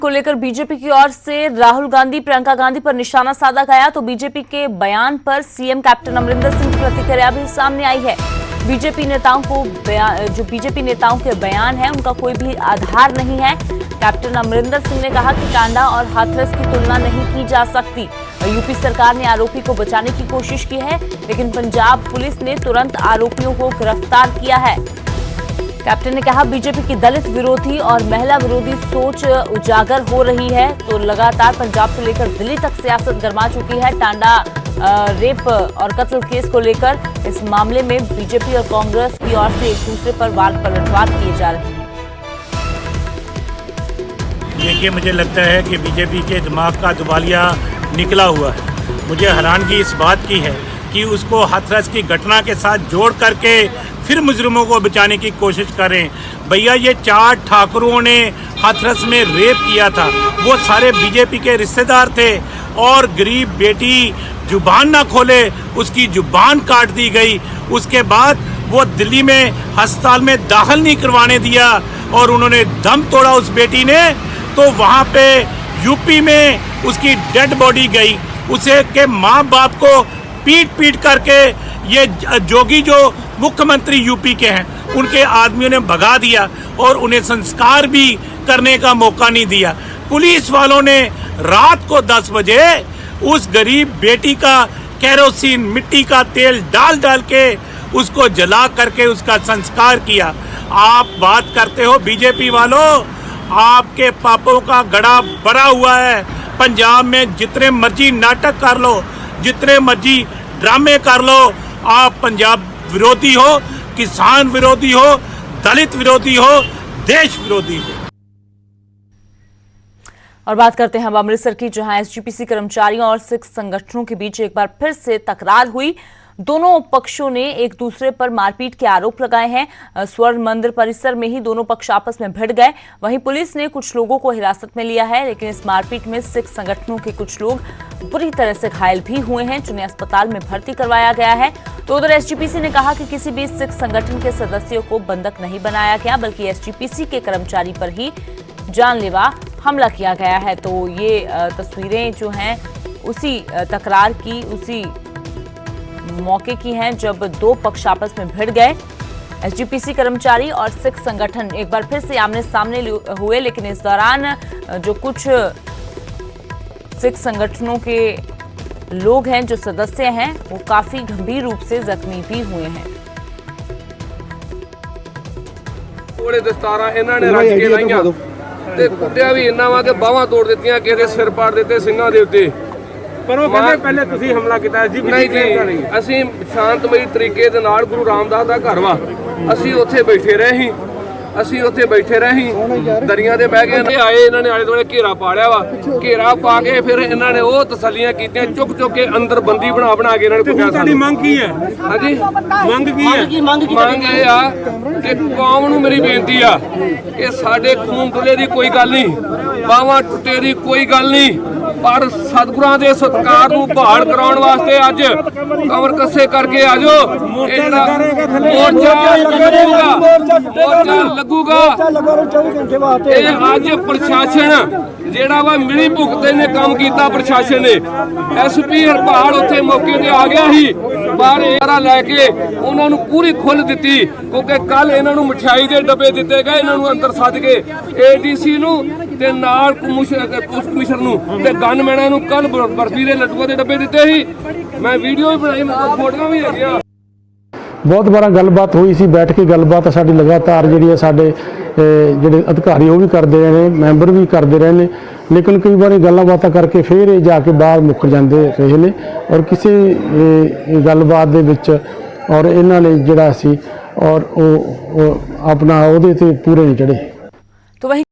को लेकर बीजेपी की ओर से राहुल गांधी, प्रियंका गांधी पर निशाना साधा गया तो बीजेपी के बयान पर सीएम कैप्टन अमरिंदर सिंह की प्रतिक्रिया भी सामने आई है। बीजेपी नेताओं के बयान है उनका कोई भी आधार नहीं है। कैप्टन अमरिंदर सिंह ने कहा कि टांडा और हाथरस की तुलना नहीं की जा सकती। यूपी सरकार ने आरोपी को बचाने की कोशिश की है, लेकिन पंजाब पुलिस ने तुरंत आरोपियों को गिरफ्तार किया है। कैप्टन ने कहा बीजेपी की दलित विरोधी और महिला विरोधी सोच उजागर हो रही है तो लगातार पंजाब से लेकर दिल्ली तक सियासत गरमा चुकी है। टांडा रेप और कत्ल केस को लेकर इस मामले में बीजेपी और कांग्रेस की ओर से एक दूसरे पर वार पलटवार किए जा रहे हैं। देखिए, मुझे लगता है कि बीजेपी के दिमाग का दुबालिया निकला हुआ है। मुझे हैरानगी इस बात की है कि उसको हाथरस की घटना के साथ जोड़ करके फिर मुजरिमों को बचाने की कोशिश करें। भैया, ये 4 ठाकुरों ने हाथरस में रेप किया था, वो सारे बीजेपी के रिश्तेदार थे और गरीब बेटी जुबान ना खोले उसकी जुबान काट दी गई। उसके बाद वो दिल्ली में अस्पताल में दाखिल नहीं करवाने दिया और उन्होंने दम तोड़ा उस बेटी ने, तो वहाँ पे यूपी में उसकी डेड बॉडी गई। उसे के माँ बाप को पीट पीट करके ये जोगी जो मुख्यमंत्री यूपी के हैं उनके आदमियों ने भगा दिया और उन्हें संस्कार भी करने का मौका नहीं दिया। पुलिस वालों ने रात को 10 बजे उस गरीब बेटी का केरोसिन मिट्टी का तेल डाल डाल के उसको जला करके उसका संस्कार किया। आप बात करते हो बीजेपी वालों, आपके पापों का गड़ा भरा हुआ है। पंजाब में जितने मर्जी नाटक कर लो, जितने मर्जी ड्रामे कर लो, आप पंजाब विरोधी हो, किसान विरोधी हो, दलित विरोधी हो, देश विरोधी हो। और बात करते हैं अब अमृतसर की, जहां एसजीपीसी कर्मचारियों और सिख संगठनों के बीच एक बार फिर से तकरार हुई। दोनों पक्षों ने एक दूसरे पर मारपीट के आरोप लगाए हैं। स्वर्ण मंदिर परिसर में ही दोनों पक्ष आपस में भिड़ गए। वहीं पुलिस ने कुछ लोगों को हिरासत में लिया है, लेकिन इस मारपीट में सिख संगठनों के कुछ लोग बुरी तरह से घायल भी हुए हैं, जिन्हें अस्पताल में भर्ती करवाया गया है। तो उधर एसजीपीसी ने कहा कि किसी भी सिख संगठन के सदस्यों को बंधक नहीं बनाया गया, बल्कि एसजीपीसी के कर्मचारी पर ही जानलेवा हमला किया गया है। तो ये तस्वीरें जो हैं उसी तकरार की, उसी मौके की हैं जब दो पक्ष आपस में भिड़ गए। एसजीपीसी कर्मचारी और सिख संगठन एक बार फिर से आमने सामने हुए, लेकिन इस दौरान जो कुछ सिख संगठनों के लोग हैं, जो सदस्य हैं, वो काफी गंभीर रूप से जख्मी भी हुए हैं। थोड़े दस्तारा इन्हां ने रख के लाइयां ते कुੱਟਿਆ भी इन्ना वा कि बाਹਾਂ तोड़ ਦਿੱਤੀਆਂ, ਕਿਸੇ ਦੇ ਸਿਰ ਪਾੜ ਦਿੱਤੇ ਸਿੰਘਾਂ ਦੇ ਉੱਤੇ। ਪਰ ਉਹ ਕਹਿੰਦੇ ਪਹਿਲੇ ਤੁਸੀਂ ਹਮਲਾ ਕੀਤਾ ਜੀ। ਨਹੀਂ ਜੀ, ਅਸੀਂ ਸ਼ਾਂਤਮਈ ਤਰੀਕੇ ਦੇ ਨਾਲ ਗੁਰੂ ਰਾਮਦਾਸ ਦਾ ਘਰ ਵਾ, ਅਸੀਂ ਉੱਥੇ ਬੈਠੇ ਰਹੇ ਸੀ, ਦਰੀਆਂ ਤੇ ਬਹਿ ਕੇ ਆਏ। ਇਹਨਾਂ ਨੇ ਆਲੇ ਦੁਆਲੇ ਘੇਰਾ ਪਾ ਲਿਆ ਵਾ, ਘੇਰਾ ਪਾ ਕੇ ਫਿਰ ਇਹਨਾਂ ਨੇ ਉਹ ਤਸੱਲੀਆਂ ਕੀਤੀਆਂ, ਚੁੱਕ ਚੁੱਕ ਕੇ ਅੰਦਰ ਬੰਦੀ ਬਣਾ ਕੇ ਇਹਨਾਂ ਨੇ ਕੁੱਟਿਆ। ਤੁਹਾਡੀ ਮੰਗ ਕੀ ਹੈ? ਹਾਂਜੀ, ਮੰਗ ਕੀ ਹੈ? ਮੰਗ ਇਹ ਆ ਕਿ ਕੌਮ ਨੂੰ ਮੇਰੀ ਬੇਨਤੀ ਆ ਕਿ ਸਾਡੇ ਖੂਨ ਡੁੱਲੇ ਦੀ ਕੋਈ ਗੱਲ ਨਹੀਂ, ਬਾਹਾਂ ਟੁੱਟੇ ਦੀ ਕੋਈ ਗੱਲ ਨਹੀਂ, ਪਰ ਸਤਿਗੁਰਾਂ ਦੇ ਸਤਿਕਾਰ ਨੂੰ ਬਹਾਲ ਕਰਾਉਣ ਵਾਸਤੇ ਅੱਜ ਕਮਰ ਕੱਸੇ ਕਰਕੇ ਆ ਜਾਓ। ਮੋਰਚਾ ਲੱਗੂਗਾ। ਇਹ ਅੱਜ ਪ੍ਰਸ਼ਾਸਨ ਜਿਹੜਾ ਵਾ ਮਿਲੀ ਭੁਗਤੇ ਨੇ ਕੰਮ ਕੀਤਾ। ਪ੍ਰਸ਼ਾਸਨ ਨੇ ਐਸਪੀ ਹਰਪਾਲ ਉੱਥੇ ਮੌਕੇ ਤੇ ਆ ਗਿਆ ਸੀ, ਪਰ ਇਹ ਲੈ ਕੇ ਉਹਨਾਂ ਨੂੰ ਪੂਰੀ ਖੁੱਲ੍ਹ ਦਿੱਤੀ, ਕਿਉਂਕਿ ਕੱਲ ਇਹਨਾਂ ਨੂੰ ਮਠਿਆਈ ਦੇ ਡੱਬੇ ਦਿੱਤੇ ਗਏ, ਇਹਨਾਂ ਨੂੰ ਅੰਦਰ ਸੱਦ ਕੇ ਏਡੀਸੀ ਨੂੰ ਤੇ ਨਾਲ ਪੁਲਿਸ ਕਮਿਸ਼ਨਰ ਨੂੰ ਤੇ ਗਨਮੈਨਾਂ ਨੂੰ ਕੱਲ ਬਰਫੀ ਦੇ ਲੱਡੂਆਂ ਦੇ ਡੱਬੇ ਦਿੱਤੇ ਸੀ। ਮੈਂ ਵੀਡੀਓ ਵੀ ਬਣਾਈ, ਮੇਰੇ ਕੋਲ ਫੋਟੋਆਂ ਵੀ ਹੈਗੀਆਂ। बहुत बार गलबात हुई सी, बैठ के गलबात साडी लगातार जी साडे जिहड़े अधिकारी वो भी करते रहे, मैंबर भी करते रहे ने, लेकिन कई बार गल्लां बातां करके फिर जाके बाहर मुकर जाते रहे ने और किसी गलबात दे विच और इन्हां ने जिहड़ा सी और अपना उहदे ते पूरे नहीं चढ़े। तो वही